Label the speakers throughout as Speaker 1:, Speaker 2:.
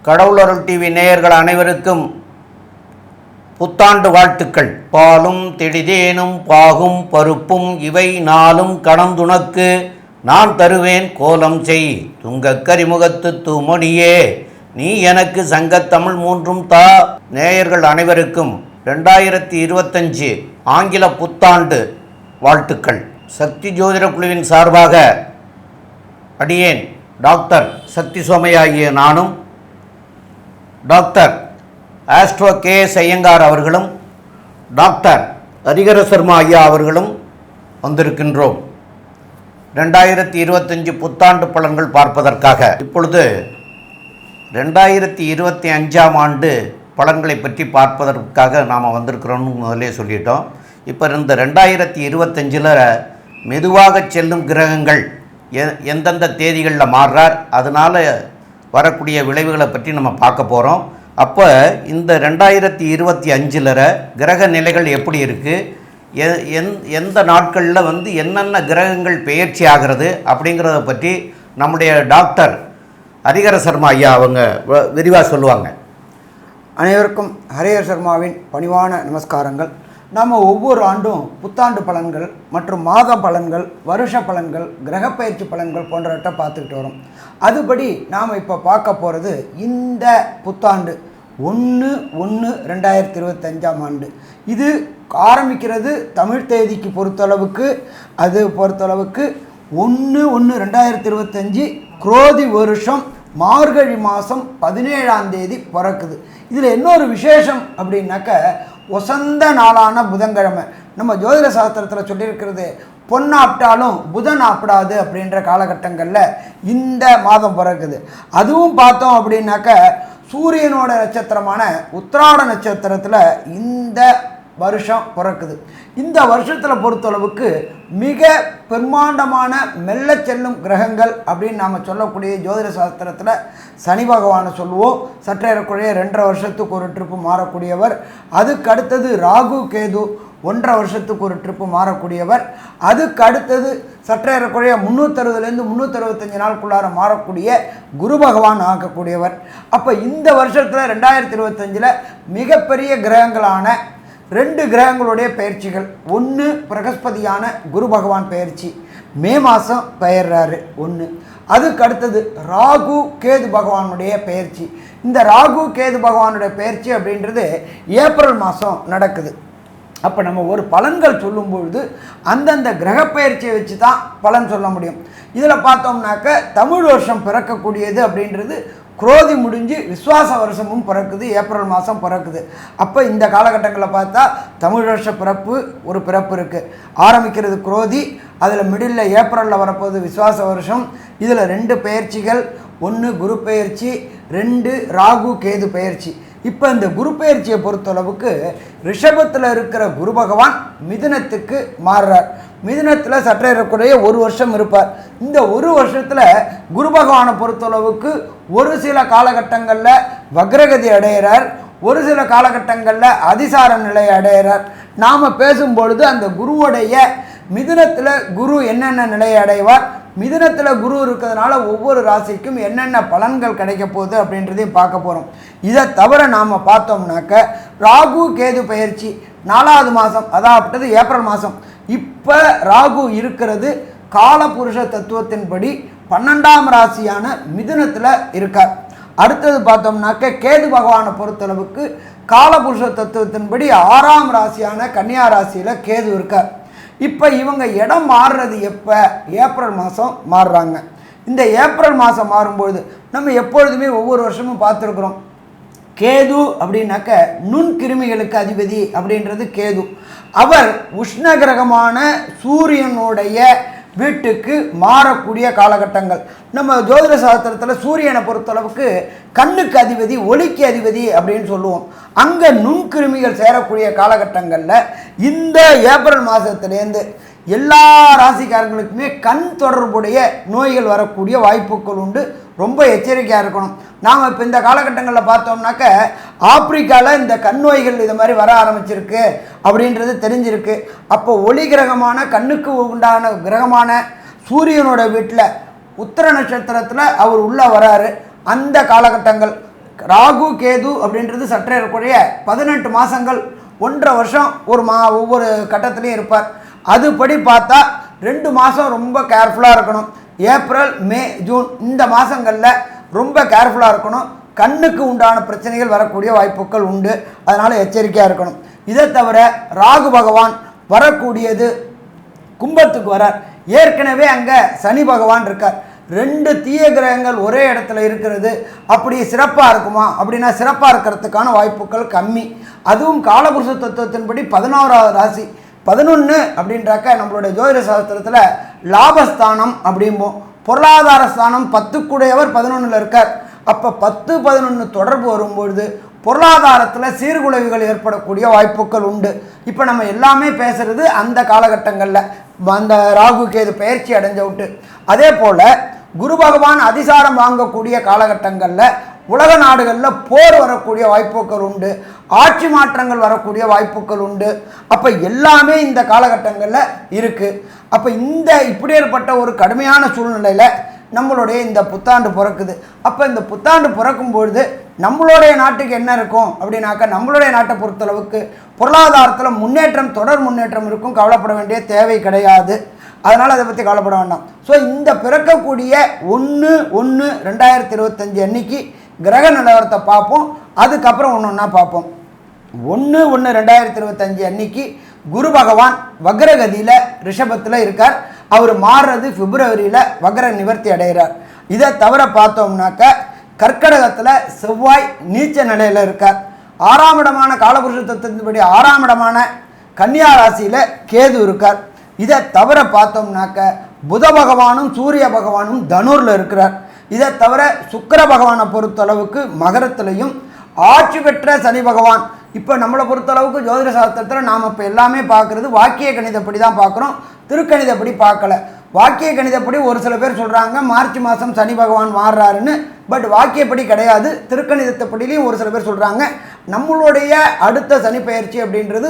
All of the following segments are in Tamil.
Speaker 1: கடவுளருள் டிவி நேயர்கள் அனைவருக்கும் புத்தாண்டு வாழ்த்துக்கள். பாலும் தெளிதேனும் பாகும் பருப்பும் இவை நாளும் கடந்துனக்கு நான் தருவேன் கோலம் செய் துங்கக் கரிமுகத்து தூமொழியே நீ எனக்கு சங்கத்தமிழ் மூன்றும் தா. நேயர்கள் அனைவருக்கும் 2025 ஆங்கில புத்தாண்டு வாழ்த்துக்கள். சக்தி ஜோதிட குழுவின் சார்பாக அடியேன் டாக்டர் சக்தி சோமையாகிய நானும் டாக்டர் ஆஸ்ட்ரோ கே.எஸ். ஐயங்கார் அவர்களும் டாக்டர் ஹரிஹர சர்மா ஐயா அவர்களும் வந்திருக்கின்றோம் 2025 புத்தாண்டு பலன்கள் பார்ப்பதற்காக. இப்பொழுது 2025ஆம் ஆண்டு பலன்களை பற்றி பார்ப்பதற்காக நாம் வந்திருக்கிறோம்னு முதலே சொல்லிட்டோம். இப்போ இந்த 2025 மெதுவாக செல்லும் கிரகங்கள் எந்தெந்த தேதிகளில் மாறுறார், அதனால் வரக்கூடிய விளைவுகளை பற்றி நம்ம பார்க்க போகிறோம். அப்போ இந்த 2025 கிரக நிலைகள் எப்படி இருக்குது, எந்த நாட்களில் என்னென்ன கிரகங்கள் பெயர்ச்சி ஆகிறது அப்படிங்கிறத பற்றி நம்முடைய டாக்டர் ஹரிஹர சர்மா ஐயா அவங்க விரிவாக சொல்லுவாங்க.
Speaker 2: அனைவருக்கும் ஹரிஹர சர்மாவின் பணிவான நமஸ்காரங்கள். நாம் ஒவ்வொரு ஆண்டும் புத்தாண்டு பலன்கள் மற்றும் மாத பலன்கள், வருஷ பலன்கள், கிரகப்பயிற்சி பலன்கள் போன்றவற்றை பார்த்துக்கிட்டு வரோம். அதுபடி நாம் இப்போ பார்க்க போகிறது இந்த புத்தாண்டு 1/1/2025ஆம் ஆண்டு. இது ஆரம்பிக்கிறது தமிழ் தேதிக்கு பொறுத்தளவுக்கு 1/1/2025 குரோதி வருஷம் மார்கழி மாதம் 17ஆம் தேதி பிறக்குது. இதில் இன்னொரு விசேஷம் அப்படின்னாக்க வசந்த நாளான புதன்கிழமை. நம்ம ஜோதிட சாஸ்திரத்தில் சொல்லியிருக்கிறது பொன்னாப்டாலும் புதன் ஆப்பிடாது அப்படின்ற காலகட்டங்களில் இந்த மாதம் பிறக்குது. அதுவும் பார்த்தோம் அப்படின்னாக்க சூரியனோட நட்சத்திரமான உத்திராட நட்சத்திரத்தில் இந்த வருஷம் பிறக்குது. இந்த வருஷத்தில் பொறுத்தளவுக்கு மிக பிரம்மாண்டமான மெல்ல செல்லும் கிரகங்கள் அப்படின்னு நாம் சொல்லக்கூடிய ஜோதிட சாஸ்திரத்தில் சனி பகவானை சொல்லுவோம். சற்றேறக்குறைய 2.5 வருஷத்துக்கு ஒரு ட்ரிப்பு மாறக்கூடியவர். அதுக்கு அடுத்தது ராகு கேது 1.5 வருஷத்துக்கு ஒரு ட்ரிப்பு மாறக்கூடியவர். அதுக்கு அடுத்தது சற்றேறக்குறைய 360லேருந்து 365 நாளுக்குள்ளார மாறக்கூடிய குரு பகவான் ஆகக்கூடியவர். அப்போ இந்த வருஷத்தில் 2025 மிகப்பெரிய கிரகங்களான 2 கிரகங்களுடைய பயிற்சிகள். ஒன்று பிரகஸ்பதியான குரு பகவான் பயிற்சி மே மாதம் பெயர்றாரு 1. அதுக்கு அடுத்தது ராகு கேது பகவானுடைய பயிற்சி. இந்த ராகு கேது பகவானுடைய பயிற்சி அப்படின்றது ஏப்ரல் மாதம் நடக்குது. அப்போ நம்ம ஒரு பலன்கள் சொல்லும்பொழுது அந்தந்த கிரகப்பயிற்சியை வச்சு தான் பலன் சொல்ல முடியும். இதில் பார்த்தோம்னாக்க தமிழ் வருஷம் பிறக்கக்கூடியது அப்படின்றது குரோதி முடிஞ்சு விஸ்வாச வருஷமும் பிறக்குது, ஏப்ரல் மாதம் பிறக்குது. அப்போ இந்த காலகட்டங்களில் பார்த்தா தமிழ் வருஷ பிறப்பு ஒரு பிறப்பு இருக்குது. ஆரம்பிக்கிறது குரோதி, அதில் மிடில் ஏப்ரலில் வரப்போகுது விஸ்வாச வருஷம். இதில் 2 பயிற்சிகள், 1 குரு பயிற்சி, 2 ராகு கேது பயிற்சி. இப்போ இந்த குரு பயிற்சியை பொறுத்தளவுக்கு ரிஷபத்தில் இருக்கிற குரு பகவான் மிதுனத்துக்கு மாறுறார். மிதுனத்தில் சற்றேறக்குறைய 1 வருஷம் இருப்பார். இந்த 1 வருஷத்தில் குரு பகவானை பொறுத்தளவுக்கு ஒரு சில காலகட்டங்களில் வக்ரகதி அடைகிறார், ஒரு சில காலகட்டங்களில் அதிசார நிலை அடைகிறார். நாம் பேசும்பொழுது அந்த குருவுடைய மிதுனத்தில் குரு என்னென்ன நிலையை அடைவார், மிதுனத்தில் குரு இருக்கிறதுனால ஒவ்வொரு ராசிக்கும் என்னென்ன பலன்கள் கிடைக்க போகுது அப்படின்றதையும் பார்க்க போகிறோம். இதை தவிர நாம் பார்த்தோம்னாக்க ராகு கேது பயிற்சி 4வது மாதம், அதாவது ஏப்ரல் மாதம். இப்போ ராகு இருக்கிறது காலபுருஷ தத்துவத்தின்படி 12ஆம் ராசியான மிதுனத்தில் இருக்கார். அடுத்தது பார்த்தோம்னாக்க கேது பகவானை பொறுத்தளவுக்கு காலபுருஷ தத்துவத்தின்படி 6ஆம் ராசியான கன்னியா ராசியில் கேது இருக்கார். இப்போ இவங்க இடம் மாறுறது எப்போ, ஏப்ரல் மாதம் மாறுறாங்க. இந்த ஏப்ரல் மாதம் மாறும்பொழுது நம்ம எப்பொழுதுமே ஒவ்வொரு வருஷமும் பார்த்துருக்குறோம். கேது அப்படின்னாக்க நுண்கிருமிகளுக்கு அதிபதி அப்படின்றது கேது. அவர் உஷ்ண கிரகமான சூரியனுடைய வீட்டுக்கு மாறக்கூடிய காலகட்டங்கள். நம்ம ஜோதிட சாஸ்திரத்தில் சூரியனை பொறுத்தளவுக்கு கண்ணுக்கு அதிபதி, ஒளிக்கு அதிபதி அப்படின்னு சொல்லுவோம். அங்கே நுண்கிருமிகள் சேரக்கூடிய காலகட்டங்களில் இந்த ஏப்ரல் மாதத்துலேருந்து எல்லா ராசிக்காரங்களுக்குமே கண் தொடர்புடைய நோய்கள் வரக்கூடிய வாய்ப்புகள் உண்டு. ரொம்ப எச்சரிக்கையாக இருக்கணும். நாம் இப்போ இந்த காலகட்டங்களில் பார்த்தோம்னாக்க ஆப்பிரிக்காவில் இந்த கண் நோய்கள் இது மாதிரி வர ஆரம்பிச்சிருக்கு அப்படின்றது தெரிஞ்சிருக்கு. அப்போ ஒளி கிரகமான கண்ணுக்கு உண்டான கிரகமான சூரியனோட வீட்டில் உத்திர நட்சத்திரத்தில் அவர் உள்ளே வராரு. அந்த காலகட்டங்கள் ராகு கேது அப்படின்றது சற்றே இருக்கக்கூடிய 18 மாதங்கள் 1.5 வருஷம் ஒவ்வொரு கட்டத்துலேயும் இருப்பார். அதுபடி பார்த்தா 2 மாதம் ரொம்ப கேர்ஃபுல்லாக இருக்கணும். ஏப்ரல் மே ஜூன் இந்த மாதங்களில் ரொம்ப கேர்ஃபுல்லாக இருக்கணும். கண்ணுக்கு உண்டான பிரச்சனைகள் வரக்கூடிய வாய்ப்புகள் உண்டு, அதனால் எச்சரிக்கையாக இருக்கணும். இதை தவிர ராகு பகவான் வரக்கூடியது கும்பத்துக்கு வரார். ஏற்கனவே அங்கே சனி பகவான் இருக்கார். 2 தீய கிரகங்கள் ஒரே இடத்துல இருக்கிறது அப்படி சிறப்பாக இருக்குமா அப்படின்னா சிறப்பாக இருக்கிறதுக்கான வாய்ப்புகள் கம்மி. அதுவும் காலபுருஷ தத்துவத்தின்படி 11வது ராசி 11 அப்படின்றாக்க நம்மளுடைய ஜோதிட சாஸ்திரத்தில் லாபஸ்தானம் அப்படிம்போம். பொருளாதார ஸ்தானம் 10 11 இருக்கார். அப்போ 10 11 தொடர்பு வரும்பொழுது பொருளாதாரத்தில் சீர்குலைவுகள் ஏற்படக்கூடிய வாய்ப்புகள் உண்டு. இப்போ நம்ம எல்லாமே பேசுகிறது அந்த காலகட்டங்களில் அந்த ராகு கேது பயிற்சி அடைஞ்ச விட்டு. அதே போல் குரு பகவான் அதிசாரம் வாங்கக்கூடிய காலகட்டங்களில் உலக நாடுகளில் போர் வரக்கூடிய வாய்ப்புகள் உண்டு, ஆட்சி மாற்றங்கள் வரக்கூடிய வாய்ப்புகள் உண்டு. அப்போ எல்லாமே இந்த காலகட்டங்களில் இருக்குது. அப்போ இப்படி ஏற்பட்ட ஒரு கடுமையான சூழ்நிலையில் நம்மளுடைய இந்த புத்தாண்டு பிறக்குது. அப்போ இந்த புத்தாண்டு பிறக்கும் பொழுது நம்மளுடைய நாட்டுக்கு என்ன இருக்கும் அப்படின்னாக்கா, நம்மளுடைய நாட்டை பொறுத்தளவுக்கு பொருளாதாரத்தில் முன்னேற்றம், தொடர் முன்னேற்றம் இருக்கும். கவலைப்பட வேண்டிய தேவை கிடையாது. அதனால் அதை பற்றி கவலைப்பட வேண்டாம். ஸோ இந்த பிறக்கக்கூடிய 1/1/2025 அன்னைக்கு கிரக நிலவரத்தை பார்ப்போம். அதுக்கப்புறம் ஒன்று ஒன்றா பார்ப்போம். 1/1/2025 அன்னைக்கு குரு பகவான் வக்ரகதியில் ரிஷபத்தில் இருக்கார். அவர் மாறுறது பிப்ரவரியில் வக்ர நிவர்த்தி அடைகிறார். இதை தவிர பார்த்தோம்னாக்க கர்க்கடகத்தில் செவ்வாய் நீச்ச நிலையில் இருக்கார். 6ஆம் இடமான காலபுருஷ தத்துவத்தின்படி 6ஆம் இடமான கன்னியா ராசியில் கேது இருக்கார். இதை தவிர பார்த்தோம்னாக்க புத பகவானும் சூரிய பகவானும் தனுரில் இருக்கிறார். இதை தவிர சுக்கிர பகவானை பொறுத்தளவுக்கு மகரத்திலையும், ஆட்சி பெற்ற சனி பகவான் இப்போ நம்மளை பொறுத்தளவுக்கு ஜோதிட சாஸ்திரத்தில் நாம் இப்போ எல்லாமே பார்க்குறது வாக்கிய கணிதப்படி தான் பார்க்குறோம், திருக்கணிதப்படி பார்க்கல. வாக்கிய கணிதப்படி ஒரு சில பேர் சொல்கிறாங்க மார்ச் மாதம் சனி பகவான் மாறுறாருன்னு. பட் வாக்கியப்படி கிடையாது. திருக்கணிதத்தைப்படிலையும் ஒரு சில பேர் சொல்கிறாங்க. நம்மளுடைய அடுத்த சனி பயிற்சி அப்படின்றது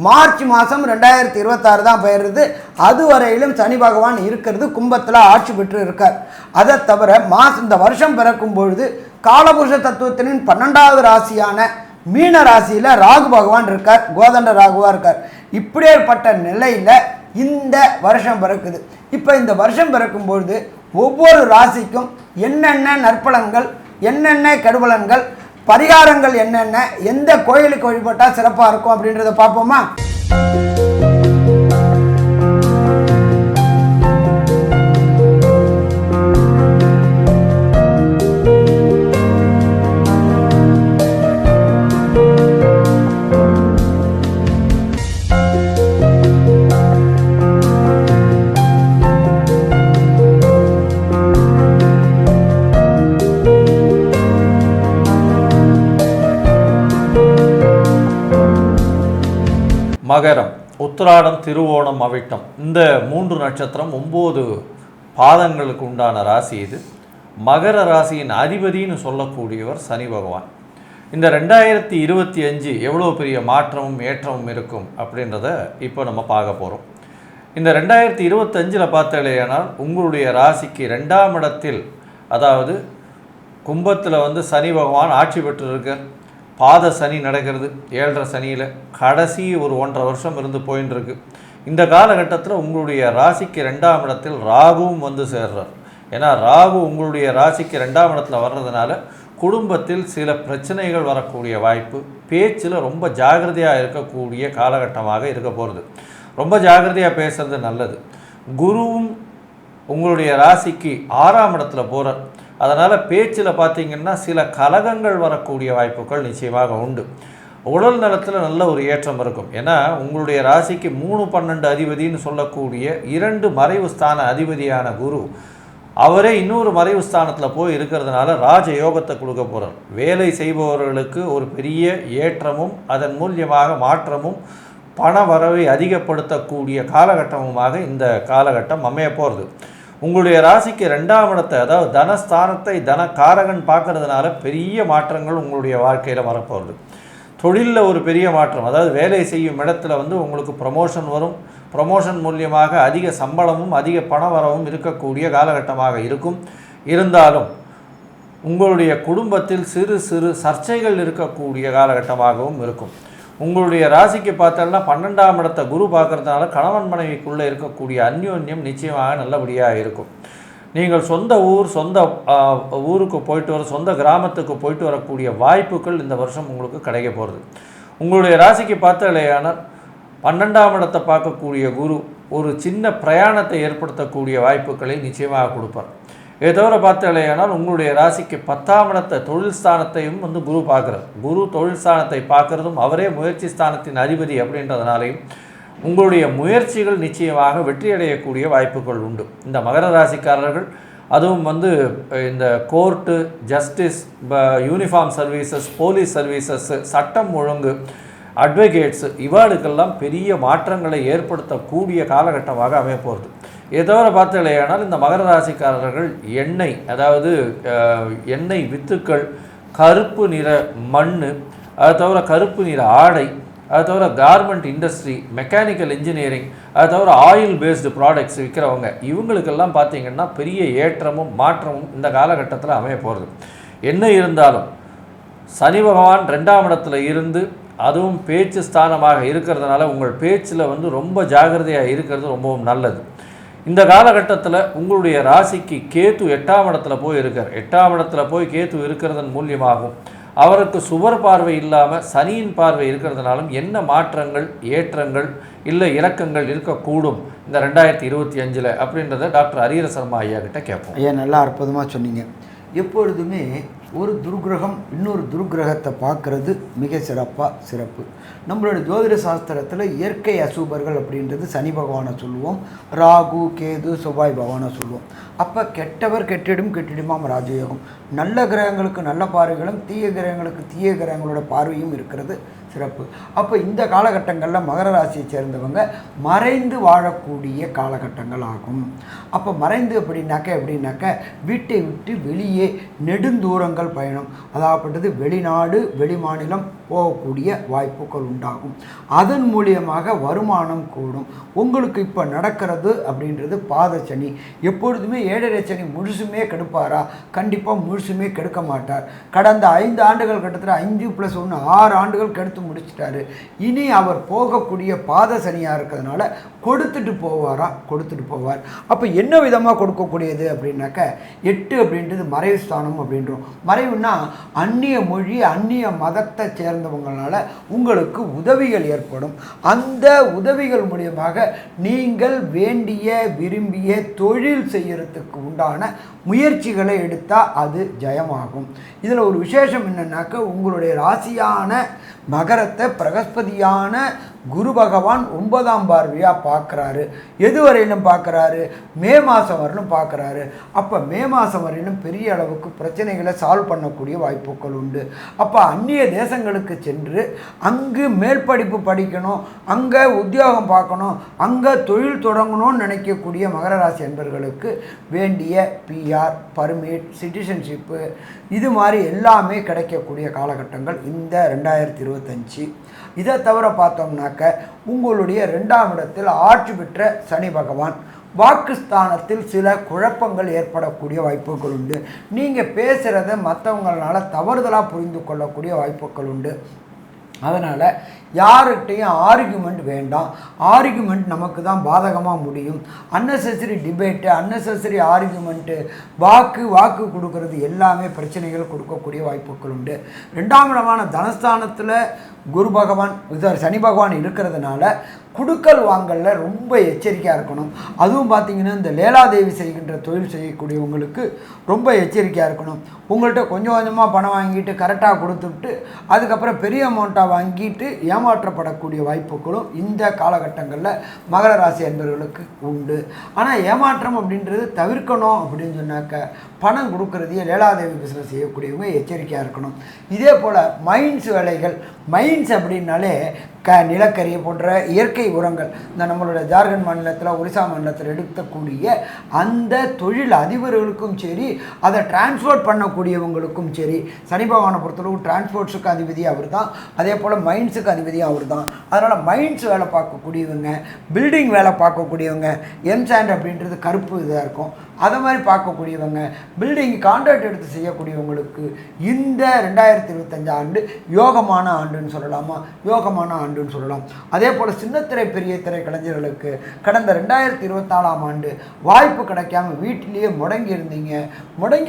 Speaker 2: மார்ச் மாதம் 2026 தான் பெயருது. அதுவரையிலும் சனி பகவான் இருக்கிறது கும்பத்தில் ஆட்சி பெற்று இருக்கார். அதை தவிர இந்த வருஷம் பிறக்கும் பொழுது காலபுருஷ தத்துவத்தின் 12வது ராசியான மீன ராசியில் ராகு பகவான் இருக்கார். கோதண்ட ராகுவாக இருக்கார். இப்படியேற்பட்ட நிலையில் இந்த வருஷம் பிறக்குது. இப்போ இந்த வருஷம் பிறக்கும் பொழுது ஒவ்வொரு ராசிக்கும் என்னென்ன நற்பலன்கள், என்னென்ன கெடுபலன்கள், பரிகாரங்கள் என்னென்ன, எந்த கோயிலுக்கு வழிபட்டால் சிறப்பாக இருக்கும் அப்படின்றத பார்ப்போமா?
Speaker 3: மகரம், உத்திராடம், திருவோணம், அவிட்டம் இந்த 3 நட்சத்திரம் 9 பாதங்களுக்கு உண்டான ராசி இது. மகர ராசியின் அதிபதினு சொல்லக்கூடியவர் சனி பகவான். இந்த 2025 எவ்வளோ பெரிய மாற்றமும் ஏற்றமும் இருக்கும் அப்படின்றத இப்போ நம்ம பார்க்க போகிறோம். இந்த 2025 பார்த்தாலேயானால் உங்களுடைய ராசிக்கு 2ஆம் இடத்தில், அதாவது கும்பத்தில் சனி பகவான் ஆட்சி பெற்றிருக்கார். பாத சனி நடக்கிறது. 7.5 சனியில் கடைசி ஒரு 1.5 வருஷம் இருந்து போயின்னு இருக்கு. இந்த காலகட்டத்தில் உங்களுடைய ராசிக்கு 2ஆம் இடத்தில் ராகுவும் சேர்றார். ஏன்னா ராகு உங்களுடைய ராசிக்கு 2ஆம் இடத்துல வர்றதுனால குடும்பத்தில் சில பிரச்சனைகள் வரக்கூடிய வாய்ப்பு, பேச்சில் ரொம்ப ஜாகிரதையாக இருக்கக்கூடிய காலகட்டமாக இருக்க போகிறது. ரொம்ப ஜாகிரதையாக பேசுறது நல்லது. குருவும் உங்களுடைய ராசிக்கு 6ஆம் இடத்துல போகிறார். அதனால் பேச்சில் பார்த்திங்கன்னா சில கலகங்கள் வரக்கூடிய வாய்ப்புகள் நிச்சயமாக உண்டு. உடல் நலத்தில் நல்ல ஒரு ஏற்றம் இருக்கும். ஏன்னா உங்களுடைய ராசிக்கு 3, 12 அதிபதினு சொல்லக்கூடிய 2 மறைவு ஸ்தான அதிபதியான குரு அவரே இன்னொரு மறைவு ஸ்தானத்தில் போய் இருக்கிறதுனால ராஜ யோகத்தை கொடுக்க போகிறார். வேலை செய்பவர்களுக்கு ஒரு பெரிய ஏற்றமும் அதன் மூலியமாக மாற்றமும் பண வரவை அதிகப்படுத்தக்கூடிய காலகட்டமுமாக இந்த காலகட்டம் அமைய போகிறது. உங்களுடைய ராசிக்கு 2ஆம் இடத்தை, அதாவது தனஸ்தானத்தை தனக்காரகன் பார்க்கறதுனால பெரிய மாற்றங்கள் உங்களுடைய வாழ்க்கையில் வரப்போகிறது. தொழிலில் ஒரு பெரிய மாற்றம், அதாவது வேலை செய்யும் இடத்துல உங்களுக்கு ப்ரமோஷன் வரும். ப்ரமோஷன் மூலியமாக அதிக சம்பளமும் அதிக பண வரவும் இருக்கக்கூடிய காலகட்டமாக இருக்கும். இருந்தாலும் உங்களுடைய குடும்பத்தில் சிறு சிறு சர்ச்சைகள் இருக்கக்கூடிய காலகட்டமாகவும் இருக்கும். உங்களுடைய ராசிக்கு பார்த்தோம்னா 12ஆம் இடத்தை குரு பார்க்கறதுனால கணவன் மனைவிக்குள்ளே இருக்கக்கூடிய அந்யோன்யம் நிச்சயமாக நல்லபடியாக இருக்கும். நீங்கள் சொந்த ஊருக்கு போயிட்டு வர, சொந்த கிராமத்துக்கு போயிட்டு வரக்கூடிய வாய்ப்புகள் இந்த வருஷம் உங்களுக்கு கிடைக்க போகிறது. உங்களுடைய ராசிக்கு பார்த்தாலேயானால் 12ஆம் இடத்தை பார்க்கக்கூடிய குரு ஒரு சின்ன பிரயாணத்தை ஏற்படுத்தக்கூடிய வாய்ப்புகளை நிச்சயமாக கொடுப்பார். இதை தவிர பார்த்தாலேயானால் உங்களுடைய ராசிக்கு 10ஆம் இடத்தை தொழில் ஸ்தானத்தையும் குரு பார்க்குறார். குரு தொழில் ஸ்தானத்தை பார்க்குறதும் அவரே முயற்சி ஸ்தானத்தின் அதிபதி அப்படின்றதுனாலையும் உங்களுடைய முயற்சிகள் நிச்சயமாக வெற்றியடையக்கூடிய வாய்ப்புகள் உண்டு. இந்த மகர ராசிக்காரர்கள் அதுவும் இந்த court, justice, uniform services, police services, சட்டம் ஒழுங்கு, அட்வொகேட்ஸு இவாளுக்கெல்லாம் பெரிய மாற்றங்களை ஏற்படுத்தக்கூடிய காலகட்டமாக அமையப்போகிறது. இதை தவிர பார்த்தாலேயானால் இந்த மகர ராசிக்காரர்கள் எண்ணெய், அதாவது எண்ணெய் வித்துக்கள், கருப்பு நிற மண், அது தவிர கருப்பு நிற ஆடை, அது தவிர கார்மெண்ட் இண்டஸ்ட்ரி, மெக்கானிக்கல் இன்ஜினியரிங், அது தவிர ஆயில் பேஸ்டு ப்ராடக்ட்ஸ் விற்கிறவங்க இவங்களுக்கெல்லாம் பார்த்திங்கன்னா பெரிய ஏற்றமும் மாற்றமும் இந்த காலகட்டத்தில் அமைய போகிறது. என்ன இருந்தாலும் சனி பகவான் 2ஆம் இடத்துல இருந்து அதுவும் பேச்சு ஸ்தானமாக இருக்கிறதுனால உங்கள் பேச்சில் ரொம்ப ஜாகிரதையாக இருக்கிறது ரொம்பவும் நல்லது. இந்த காலகட்டத்தில் உங்களுடைய ராசிக்கு கேத்து 8ஆம் இடத்துல போய் இருக்கார். 8ஆம் இடத்துல போய் கேத்து இருக்கிறதன் மூலியமாகும் அவருக்கு சுவர் பார்வை இல்லாமல் சனியின் பார்வை இருக்கிறதுனாலும் என்ன மாற்றங்கள், ஏற்றங்கள், இல்லை இறக்கங்கள் இருக்கக்கூடும் இந்த 2025 அப்படின்றத டாக்டர் ஹரிஹர சர்மா ஐயா கிட்ட கேட்போம்.
Speaker 2: ஐயா நல்லா அற்புதமாக சொன்னீங்க. எப்பொழுதுமே ஒரு துர்கிரகம் இன்னொரு துர்கிரகத்தை பார்க்குறது மிக சிறப்பு. நம்மளுடைய ஜோதிட சாஸ்திரத்தில் இயற்கை அசூபர்கள் அப்படின்றது சனி பகவானை சொல்லுவோம், ராகு, கேது, செவ்வாய் பகவானை சொல்லுவோம். அப்போ கெட்டவர் கெட்டிடுமாம் ராஜயோகம். நல்ல கிரகங்களுக்கு நல்ல பார்வைகளும் தீய கிரகங்களுக்கு தீய கிரகங்களோட பார்வையும் இருக்கிறது சிறப்பு. அப்போ இந்த காலகட்டங்களில் மகர ராசியை சேர்ந்தவங்க மறைந்து வாழக்கூடிய காலகட்டங்கள் ஆகும். அப்போ மறைந்து எப்படின்னாக்க வீட்டை விட்டு வெளியே நெடுந்தூரங்கள் பயணம், அதாகப்பட்டது வெளிநாடு, வெளிமாநிலம் போகக்கூடிய வாய்ப்புகள் உண்டாகும். அதன் மூலியமாக வருமானம் கூடும். உங்களுக்கு இப்போ நடக்கிறது அப்படின்றது பாத சனி. எப்பொழுதுமே 7.5 சனி முழுசுமே கெடுப்பாரா? கண்டிப்பாக முழுசுமே கெடுக்க மாட்டார். கடந்த 5 ஆண்டுகள் கிட்டத்தட்ட 5+1 6 ஆண்டுகள் கெடுத்து முடிச்சிட்டாரு. இனி அவர் போகக்கூடிய பாத சனியாக இருக்கிறதுனால கொடுத்துட்டு போவார். அப்போ என்ன விதமாக கொடுக்கக்கூடியது அப்படின்னாக்க 8 அப்படின்றது மறைவு ஸ்தானம் அப்படின்றோம். மறைவுன்னா அந்நிய மொழி, அந்நிய மதத்தை சேர்ந்தவங்களால உங்களுக்கு உதவிகள் ஏற்படும். அந்த உதவிகள் மூலியமாக நீங்கள் வேண்டிய விரும்பிய தொழில் செய்யறதுக்கு உண்டான முயற்சிகளை எடுத்தால் அது ஜெயமாகும். இதில் ஒரு விசேஷம் என்னன்னாக்க உங்களுடைய ராசியான மகரத்தை பிரகஸ்பதியான குரு பகவான் 9ஆம் பார்வையாக பார்க்குறாரு. எதுவரையிலும் பார்க்குறாரு? மே மாதம் வரையிலும் பார்க்குறாரு. அப்போ மே மாதம் வரையிலும் பெரிய அளவுக்கு பிரச்சனைகளை சால்வ் பண்ணக்கூடிய வாய்ப்புகள் உண்டு. அப்போ அந்நிய தேசங்களுக்கு சென்று அங்கு மேல் படிப்பு படிக்கணும், அங்கே உத்தியோகம் பார்க்கணும், அங்கே தொழில் தொடங்கணும்னு நினைக்கக்கூடிய மகர ராசி என்பவர்களுக்கு வேண்டிய PR, பர்மிட், சிட்டிசன்ஷிப்பு இது மாதிரி எல்லாமே கிடைக்கக்கூடிய காலகட்டங்கள் இந்த 2025. இதை தவிர பார்த்தோம்னாக்க உங்களுடைய 2ஆம் இடத்தில் ஆட்சி பெற்ற சனி பகவான் வாக்குஸ்தானத்தில் சில குழப்பங்கள் ஏற்படக்கூடிய வாய்ப்புகள் உண்டு. நீங்கள் பேசுகிறத மற்றவங்களால தவறுதலாக புரிந்து கொள்ளக்கூடிய வாய்ப்புகள் உண்டு. அதனால் யார்கிட்டையும் ஆர்கியூமெண்ட் வேண்டாம். ஆர்கியூமெண்ட் நமக்கு தான் பாதகமாக முடியும். அன்னெசரி டிபேட்டு, அன்னெசரி ஆர்கியூமெண்ட்டு, வாக்கு கொடுக்கறது எல்லாமே பிரச்சனைகள் கொடுக்கக்கூடிய வாய்ப்புகள் உண்டு. 2ஆம் இடமான தனஸ்தானத்தில் குரு பகவான் சனி பகவான் இருக்கிறதுனால குடுக்கல் வாங்கலில் ரொம்ப எச்சரிக்கையாக இருக்கணும். அதுவும் பார்த்திங்கன்னா இந்த லேலாதேவி செய்கின்ற தொழில் செய்யக்கூடியவங்களுக்கு ரொம்ப எச்சரிக்கையாக இருக்கணும். உங்கள்கிட்ட கொஞ்சம் கொஞ்சமாக பணம் வாங்கிட்டு கரெக்டாக கொடுத்துட்டு அதுக்கப்புறம் பெரிய அமௌண்ட்டாக வாங்கிட்டு ஏமாற்றப்படக்கூடிய வாய்ப்புகளும் இந்த காலகட்டங்களில் மகர ராசி என்பவர்களுக்கு உண்டு. ஆனால் ஏமாற்றம் அப்படின்றது தவிர்க்கணும் அப்படின்னு சொன்னாக்க பணம் கொடுக்கறதையே லேலாதேவி பிஸ்னஸ் செய்யக்கூடியவங்க எச்சரிக்கையாக இருக்கணும். இதே போல் மைன்ஸ் வேலைகள், மைன்ஸ் அப்படின்னாலே நிலக்கரி போன்ற இயற்கை உரங்கள், இந்த நம்மளோட ஜார்க்கண்ட் மாநிலத்தில், ஒரிசா மாநிலத்தில் எடுக்கக்கூடிய அந்த தொழில் அதிபர்களுக்கும் சரி, அதை டிரான்ஸ்போர்ட் பண்ணக்கூடியவங்களுக்கும் சரி, சனி பகவானை பொறுத்தளவு டிரான்ஸ்போர்ட்ஸுக்கு அதிபதி அவர் தான், அதே போல் மைன்ஸுக்கு அதிபதியும் அவர் தான். அதனால் மைன்ஸ் வேலை பார்க்கக்கூடியவங்க, பில்டிங் வேலை பார்க்கக்கூடியவங்க, எம்சாண்ட் அப்படின்றது கருப்பு இதாக இருக்கும், அதை மாதிரி பார்க்கக்கூடியவங்க, பில்டிங் கான்ட்ராக்ட் எடுத்து செய்யக்கூடியவங்களுக்கு இந்த 2025 ஆண்டு யோகமான ஆண்டுன்னு சொல்லலாமா, யோகமான ஆண்டுன்னு சொல்லலாம். அதே போல் சின்னத்திரை பெரிய திரை கலைஞர்களுக்கு கடந்த 2024ஆம் ஆண்டு வாய்ப்பு கிடைக்காம வீட்டிலேயே முடங்கி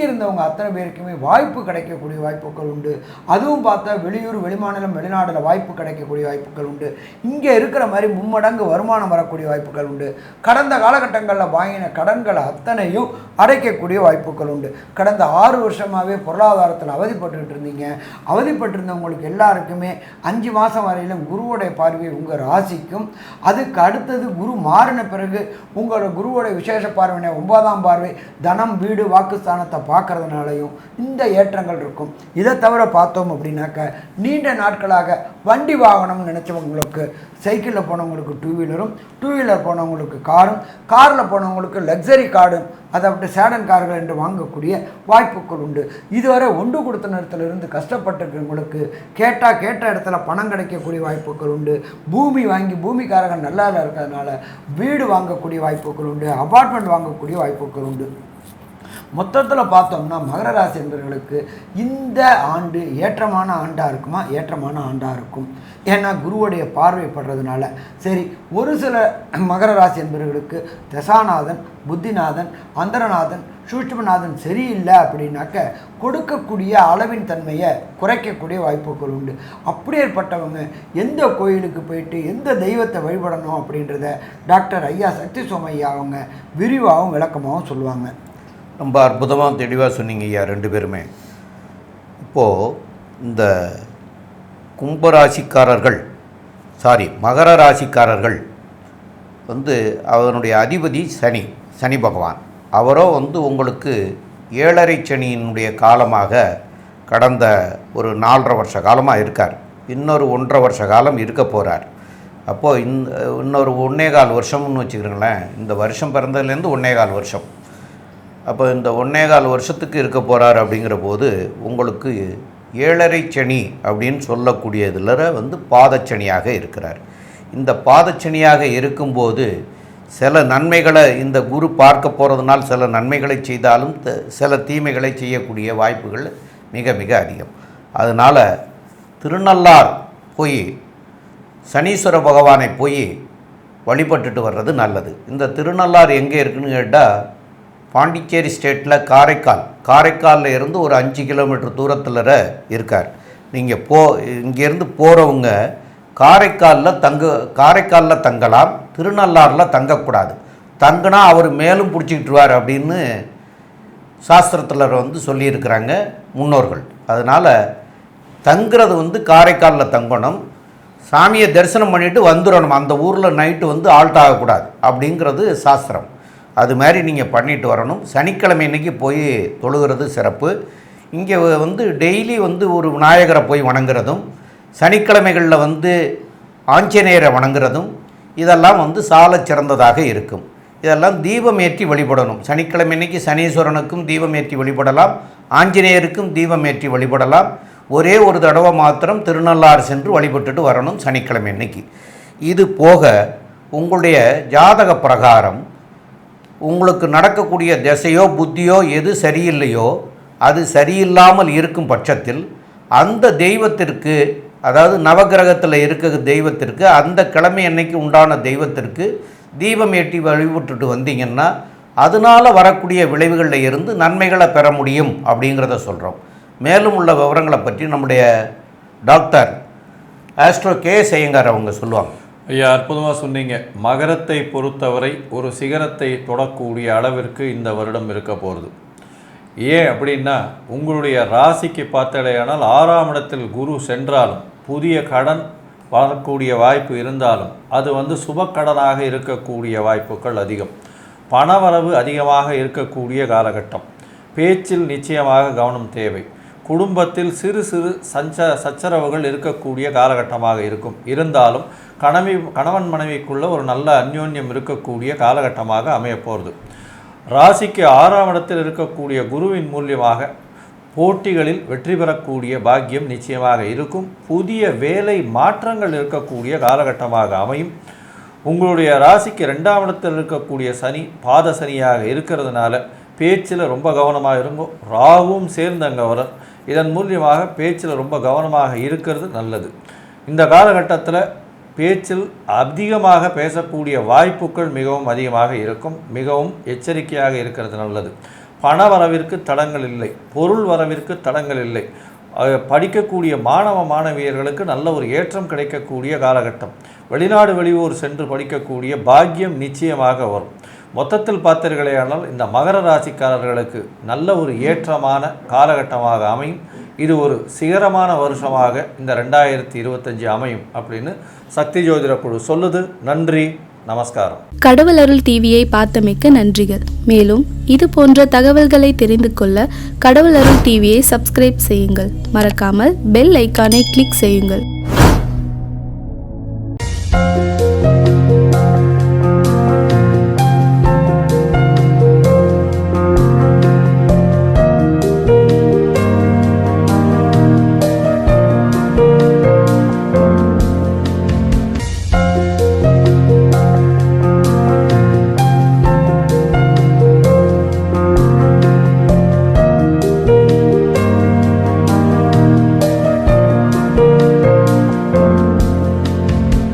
Speaker 2: இருந்தவங்க அத்தனை பேருக்குமே வாய்ப்பு கிடைக்கக்கூடிய வாய்ப்புகள் உண்டு. அதுவும் பார்த்தா வெளியூர், வெளிமாநிலம், வெளிநாடுல வாய்ப்பு கிடைக்கக்கூடிய வாய்ப்புகள் உண்டு. இங்கே இருக்கிற மாதிரி மும்மடங்கு வருமானம் வரக்கூடிய வாய்ப்புகள் உண்டு. கடந்த காலகட்டங்களில் வாங்கின கடன்களை அத்தனையும் அடைக்கக்கூடிய வாய்ப்புகள் உண்டு. கடந்த 6 வருஷமாகவே பொருளாதாரத்தில் அவதிப்பட்டிருந்தவங்களுக்கு எல்லாருக்குமே 5 மாதம் வரையிலும் குருவோடைய பார்வை உங்கள் ராசிக்கும், அதுக்கு அடுத்தது குரு மாறின பிறகு உங்களோட குருவோடைய விசேஷ பார்வையின 9ஆம் பார்வை தனம், வீடு, வாக்குஸ்தானத்தை பார்க்கறதுனாலையும் இந்த ஏற்றங்கள் இருக்கும். இதை தவிர பார்த்தோம் அப்படின்னாக்க நீண்ட நாட்களாக வண்டி வாகனம்னு நினச்சவங்களுக்கு, சைக்கிளில் போனவங்களுக்கு 2 வீலரும், 2 வீலர் போனவங்களுக்கு காரும், காரில் போனவங்களுக்கு லக்ஸரி கார்டும், அதை அப்படி சேடன் கார்கள் என்று வாங்கக்கூடிய வாய்ப்புகள் உண்டு. இதுவரை ஒன்று கொடுத்த நேரத்திலிருந்து கஷ்டப்பட்டிருக்கிறவங்களுக்கு கேட்ட இடத்துல பணம் கிடைக்கக்கூடிய வாய்ப்புகள் உண்டு. பூமி வாங்கி பூமிக்காரர்கள் நல்லா இருக்கிறதுனால வீடு வாங்கக்கூடிய வாய்ப்புகள் உண்டு. அபார்ட்மெண்ட் வாங்கக்கூடிய வாய்ப்புகள் உண்டு. மொத்தத்தில் பார்த்தோம்னா மகர ராசி என்பவர்களுக்கு இந்த ஆண்டு ஏற்றமான ஆண்டாக இருக்குமா, ஏற்றமான ஆண்டாக இருக்கும். ஏன்னா குருவுடைய பார்வைப்படுறதுனால. சரி, ஒரு சில மகர ராசி என்பவர்களுக்கு தசாநாதன், புத்திநாதன், அந்தரநாதன், சூட்சுமநாதன் சரியில்லை அப்படின்னாக்க கொடுக்கக்கூடிய அளவின் தன்மையை குறைக்கக்கூடிய வாய்ப்புகள் உண்டு. அப்படியேற்பட்டவங்க எந்த கோயிலுக்கு போயிட்டு எந்த தெய்வத்தை வழிபடணும் அப்படின்றத டாக்டர் ஐயா சக்தி சோமையா அவங்க விரிவாகவும் விளக்கமாகவும் சொல்லுவாங்க.
Speaker 1: ரொம்ப அற்புதமாக தெளிவாக சொன்னீங்க ஐயா 2 பேருமே. இப்போது இந்த கும்பராசிக்காரர்கள், மகர ராசிக்காரர்கள் அவனுடைய அதிபதி சனி பகவான். அவரோ உங்களுக்கு 7.5 சனியினுடைய காலமாக கடந்த ஒரு 4.5 வருஷ காலமாக இருக்கார். இன்னொரு 1.5 வருஷ காலம் இருக்க போகிறார். அப்போது இன்னொரு 1.25 வருஷம்னு வச்சுக்கிறீங்களேன். இந்த வருஷம் பிறந்ததுலேருந்து 1.25 வருஷம். அப்போ இந்த 1.25 வருஷத்துக்கு இருக்க போகிறார். அப்படிங்கிற போது உங்களுக்கு 7.5 சனி அப்படின்னு சொல்லக்கூடியதில் பாதச்சனியாக இருக்கிறார். இந்த பாதச்சனியாக இருக்கும்போது சில நன்மைகளை இந்த குரு பார்க்க போகிறதுனால் சில நன்மைகளை செய்தாலும் சில தீமைகளை செய்யக்கூடிய வாய்ப்புகள் மிக மிக அதிகம். அதனால் திருநள்ளார் போய் சனீஸ்வர பகவானை போய் வழிபட்டுட்டு வர்றது நல்லது. இந்த திருநள்ளார் எங்கே இருக்குதுன்னு கேட்டால் பாண்டிச்சேரி ஸ்டேட்டில் காரைக்காலில் இருந்து ஒரு 5 கிலோமீட்டர் தூரத்தில் இருக்கார். நீங்கள் இங்கேருந்து போகிறவங்க காரைக்காலில் தங்கலாம், திருநள்ளாறில் தங்கக்கூடாது. தங்கினா அவர் மேலும் பிடிச்சிக்கிட்டுருவார் அப்படின்னு சாஸ்திரத்தில் சொல்லியிருக்கிறாங்க முன்னோர்கள். அதனால் தங்குறது காரைக்காலில் தங்கணும், சாமியை தரிசனம் பண்ணிவிட்டு வந்துடணும். அந்த ஊரில் நைட்டு ஆல்ட் ஆகக்கூடாது அப்படிங்கிறது சாஸ்திரம். அது மாதிரி நீங்கள் பண்ணிட்டு வரணும். சனிக்கிழமை இன்றைக்கி போய் தொழுகிறது சிறப்பு. இங்கே டெய்லி ஒரு விநாயகரை போய் வணங்குறதும், சனிக்கிழமைகளில் ஆஞ்சநேயரை வணங்குறதும் இதெல்லாம் சால சிறந்ததாக இருக்கும். இதெல்லாம் தீபம் ஏற்றி வழிபடணும். சனிக்கிழமை இன்றைக்கி சனீஸ்வரனுக்கும் தீபம் ஏற்றி வழிபடலாம், ஆஞ்சநேயருக்கும் தீபம் ஏற்றி வழிபடலாம். ஒரே ஒரு தடவை மாத்திரம் திருநள்ளாறு சென்று வழிபட்டுட்டு வரணும் சனிக்கிழமை இன்றைக்கி. இது போக உங்களுடைய ஜாதக பிரகாரம் உங்களுக்கு நடக்கக்கூடிய திசையோ புத்தியோ எது சரியில்லையோ அது சரியில்லாமல் இருக்கும் பட்சத்தில் அந்த தெய்வத்திற்கு, அதாவது நவகிரகத்தில் இருக்கிற தெய்வத்திற்கு, அந்த கிழமை அன்னைக்கு உண்டான தெய்வத்திற்கு தீபம் ஏற்றி வழிபட்டுட்டு வந்தீங்கன்னா அதனால் வரக்கூடிய விளைவுகளில் இருந்து நன்மைகளை பெற முடியும் அப்படிங்கிறத சொல்கிறோம். மேலும் உள்ள விவரங்களை பற்றி நம்முடைய டாக்டர் ஆஸ்ட்ரோ கே.எஸ். ஐயங்கார் அவங்க சொல்லுவாங்க.
Speaker 3: ஐயா, அற்புதமாக சொன்னீங்க. மகரத்தை பொறுத்தவரை ஒரு சிகரத்தை தொடக்கூடிய அளவிற்கு இந்த வருடம் இருக்க போகிறது. ஏன் அப்படின்னா உங்களுடைய ராசிக்கு பார்த்தடையானால் 6ஆம் இடத்தில் குரு சென்றாலும் புதிய கடன் வரக்கூடிய வாய்ப்பு இருந்தாலும் அது சுபக்கடனாக இருக்கக்கூடிய வாய்ப்புகள் அதிகம். பணவரவு அதிகமாக இருக்கக்கூடிய காலகட்டம். பேச்சில் நிச்சயமாக கவனம் தேவை. குடும்பத்தில் சிறு சச்சரவுகள் இருக்கக்கூடிய காலகட்டமாக இருக்கும். இருந்தாலும் கணவன் மனைவிக்குள்ள ஒரு நல்ல அந்யோன்யம் இருக்கக்கூடிய காலகட்டமாக அமையப்போகிறது. ராசிக்கு 6ஆம் இடத்தில் இருக்கக்கூடிய குருவின் மூலியமாக போட்டிகளில் வெற்றி பெறக்கூடிய பாக்கியம் நிச்சயமாக இருக்கும். புதிய வேலை மாற்றங்கள் இருக்கக்கூடிய காலகட்டமாக அமையும். உங்களுடைய ராசிக்கு 2ஆம் இடத்தில் இருக்கக்கூடிய சனி பாத சனியாக இருக்கிறதுனால பேச்சில் ரொம்ப கவனமாக இருங்கோ. ராகுவும் சேர்ந்து அங்கே வர, இதன் மூலியமாக பேச்சில் ரொம்ப கவனமாக இருக்கிறது நல்லது. இந்த காலகட்டத்தில் பேச்சில் அதிகமாக பேசக்கூடிய வாய்ப்புகள் மிகவும் அதிகமாக இருக்கும். மிகவும் எச்சரிக்கையாக இருக்கிறது நல்லது. பண வரவிற்கு தடங்கள் இல்லை, பொருள் வரவிற்கு தடங்கள் இல்லை. படிக்கக்கூடிய மாணவ மாணவியர்களுக்கு நல்ல ஒரு ஏற்றம் கிடைக்கக்கூடிய காலகட்டம். வெளிநாடு வெளியூர் சென்று படிக்கக்கூடிய பாக்கியம் நிச்சயமாக வரும். மொத்தத்தில் பார்த்தீர்களேயானால் இந்த மகர ராசிக்காரர்களுக்கு நல்ல ஒரு ஏற்றமான காலகட்டமாக அமையும். இது ஒரு சிகரமான வருஷமாக இந்த 2025 அமையும் அப்படின்னு சக்தி ஜோதிட குழு சொல்லுது. நன்றி, நமஸ்காரம்.
Speaker 4: கடவுள் அருள் டிவியை பார்த்தமைக்கு நன்றிகள். மேலும் இது போன்ற தகவல்களை தெரிந்து கொள்ள கடவுள் அருள் டிவியை சப்ஸ்கிரைப் செய்யுங்கள். மறக்காமல் பெல் ஐக்கானை கிளிக் செய்யுங்கள்.